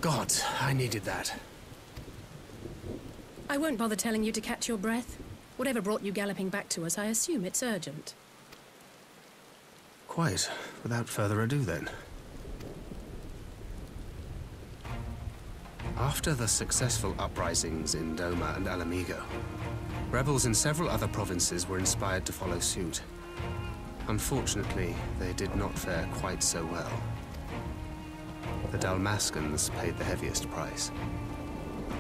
God, I needed that. I won't bother telling you to catch your breath. Whatever brought you galloping back to us, I assume it's urgent. Quite. Without further ado, then. After the successful uprisings in Doma and Alamigo, rebels in several other provinces were inspired to follow suit. Unfortunately, they did not fare quite so well. The Dalmascans paid the heaviest price.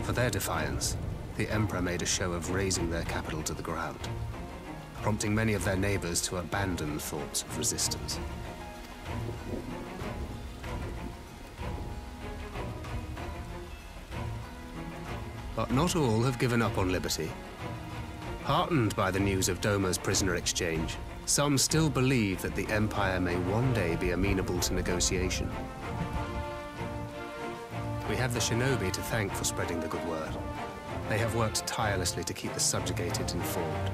For their defiance, the Emperor made a show of razing their capital to the ground, prompting many of their neighbors to abandon thoughts of resistance. But not all have given up on liberty. Heartened by the news of Doma's prisoner exchange, some still believe that the Empire may one day be amenable to negotiation. We have the shinobi to thank for spreading the good word. They have worked tirelessly to keep the subjugated informed,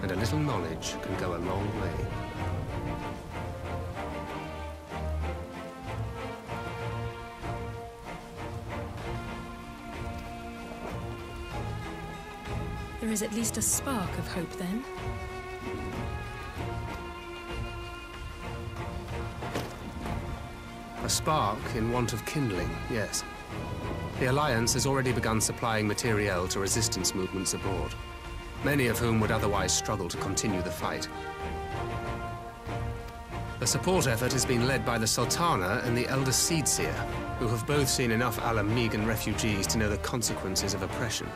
and a little knowledge can go a long way. There is at least a spark of hope, then. A spark in want of kindling, yes. The Alliance has already begun supplying materiel to resistance movements abroad, many of whom would otherwise struggle to continue the fight. The support effort has been led by the Sultana and the Elder Seedseer, who have both seen enough Alamigan refugees to know the consequences of oppression.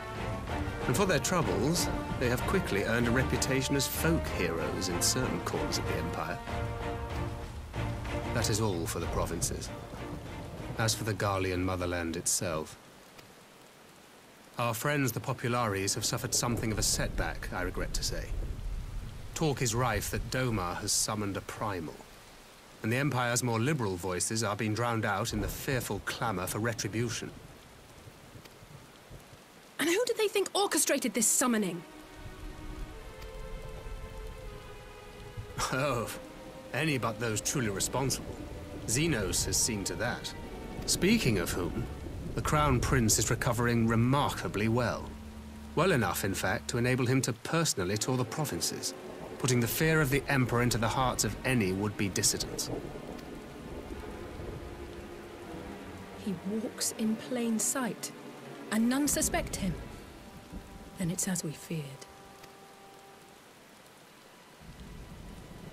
And for their troubles, they have quickly earned a reputation as folk heroes in certain corners of the Empire. That is all for the provinces. As for the Garlean motherland itself, our friends the Populares have suffered something of a setback, I regret to say. Talk is rife that Doma has summoned a primal, and the Empire's more liberal voices are being drowned out in the fearful clamor for retribution. And who do they think orchestrated this summoning? Oh, any but those truly responsible. Xenos has seen to that. Speaking of whom, the Crown Prince is recovering remarkably well. Well enough, in fact, to enable him to personally tour the provinces, putting the fear of the Emperor into the hearts of any would-be dissidents. He walks in plain sight, and none suspect him. Then it's as we feared.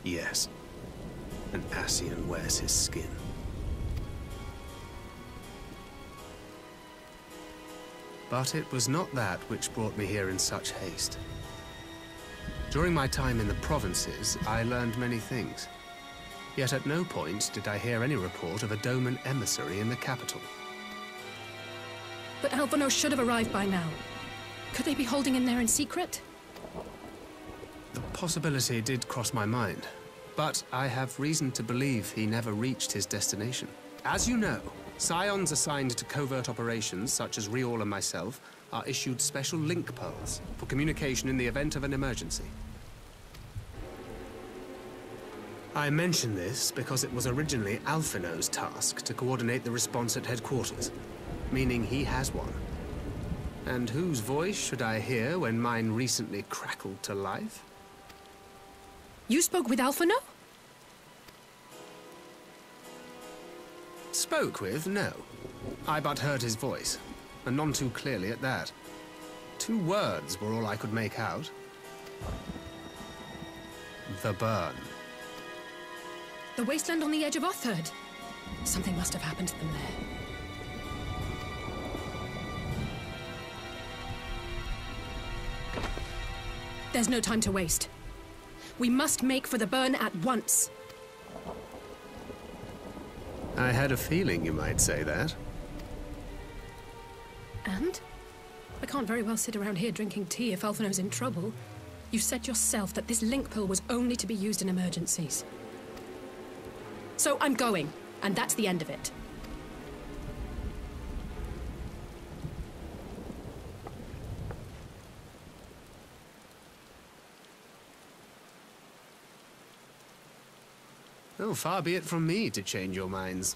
Yes. An Ascian wears his skin. But it was not that which brought me here in such haste. During my time in the provinces, I learned many things. Yet at no point did I hear any report of a Doman emissary in the capital. But Alphonse should have arrived by now. Could they be holding him there in secret? The possibility did cross my mind, but I have reason to believe he never reached his destination. As you know, Scions assigned to covert operations, such as Riol and myself, are issued special link pearls for communication in the event of an emergency. I mention this because it was originally Alphino's task to coordinate the response at headquarters, meaning he has one. And whose voice should I hear when mine recently crackled to life? You spoke with Alphino? Spoke with? No. I but heard his voice, and none too clearly at that. 2 words were all I could make out. The burn. The wasteland on the edge of Otherd. Something must have happened to them there. There's no time to waste. We must make for the burn at once. I had a feeling you might say that. And? I can't very well sit around here drinking tea if Alphino's in trouble. You said yourself that this link pill was only to be used in emergencies. So I'm going, and that's the end of it. Oh, far be it from me to change your minds.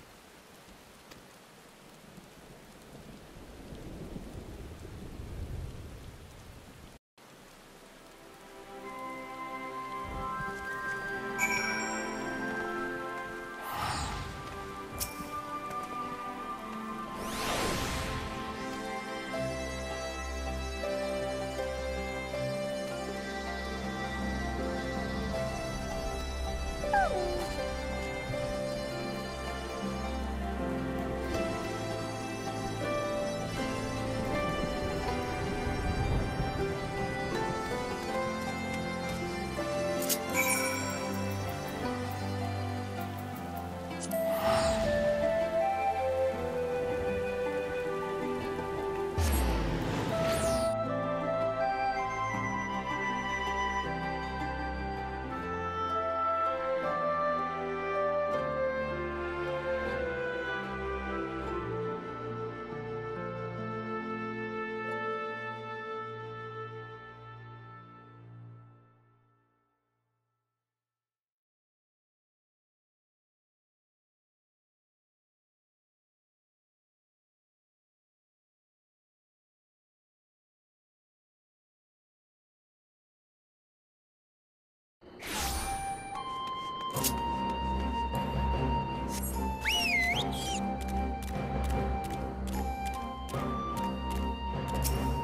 Reborn.